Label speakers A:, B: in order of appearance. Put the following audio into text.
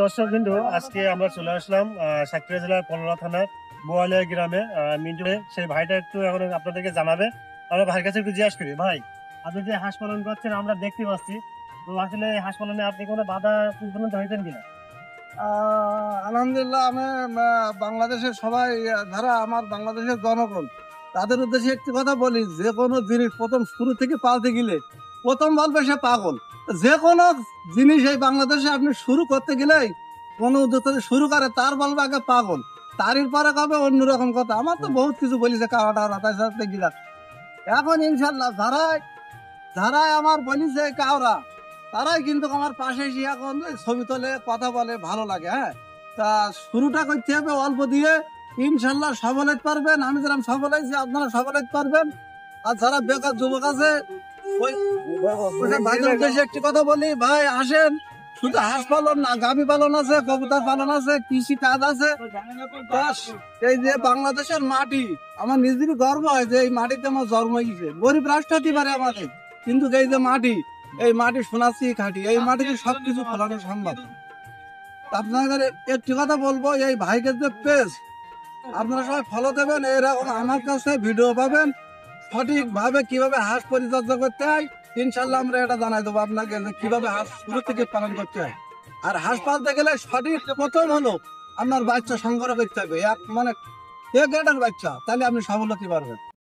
A: দর্শক বিন্দু, আজকে আমরা চলে আসলাম সাতক্ষীরা জেলার পনেরো থানার বোয়ালিয়া গ্রামে। মিন্টু ভাই, সেই ভাইটা একটু এখন আপনাদেরকে জানাবে। আমরা ভাইয়ের কাছে একটু জিজ্ঞাসা করি, ভাই আপনি যে হাঁস পালন করছেন আমরা দেখতে পাচ্ছি, তো আসলে এই হাঁস পালনে আপনি কোনো বাধা পর্যন্ত হয়েছেন কিনা?
B: আলহামদুলিল্লাহ, আমি বাংলাদেশের সবাই যারা আমার বাংলাদেশের জনগণ তাদের উদ্দেশ্যে একটি কথা বলি, যে কোনো জিনিস প্রথম শুরু থেকে পালতে গেলে প্রথম বলবে সে পাগল। যে কোনো জিনিস এই বাংলাদেশে আপনি শুরু করতে গেলেই কোনো উদ্যোক্তা যদি শুরু করে তার বলবে আগে পাগল, তারই পরে কবে অন্যরকম কথা। আমার তো বহুত কিছু বলিছে কাওয়াটা রাতায় সাথে গিলা। এখন ইনশাল্লাহ যারাই যারাই আমার বলিছে কাওরা, তারাই কিন্তু আমার পাশে এসে এখন এই ছবি তোলে, কথা বলে, ভালো লাগে। হ্যাঁ, তা শুরুটা করতে হবে অল্প দিয়ে, ইনশাল্লাহ সফল হতে পারবেন। আমি যেরকম সফল হয়েছি আপনারা সফল হতে পারবেন। আর যারা বেকার যুবক আছে ওই ভাইদের উদ্দেশ্যে একটি কথা বলি, ভাই আসেন, শুধু হাঁস পালন না, গাভী পালন আছে, কবুতর পালন আছে, কৃষি কাজ আছে। বাস, এই যে বাংলাদেশের মাটি, আমার নিজেরই গর্ব হয় যে এই মাটিতে আমার জন্ম হয়েছে। গরিব রাষ্ট্র হতে পারে আমাদের, কিন্তু এই যে মাটি, এই মাটি সোনাচ্ছি খাঁটি, এই মাটিতে সবকিছু ফলানো সম্ভব। আপনাদের একটি কথা বলবো, এই ভাইকে যে পেজ আপনারা সবাই ফলো দেবেন, এরকম আমার কাছে ভিডিও পাবেন সঠিক ভাবে কিভাবে হাঁস পরিচর্যা করতে হয়। ইনশাল্লাহ আমরা এটা জানাই দেবো আপনাকে যে কিভাবে হাঁস শুরু থেকে পালন করতে হয়। আর হাঁস পালতে গেলে সঠিক প্রথম হলো আপনার বাচ্চা সংগ্রহ করতে হবে, এক মানে এক গ্রেডের বাচ্চা, তাহলে আপনি সফল হতে পারবেন।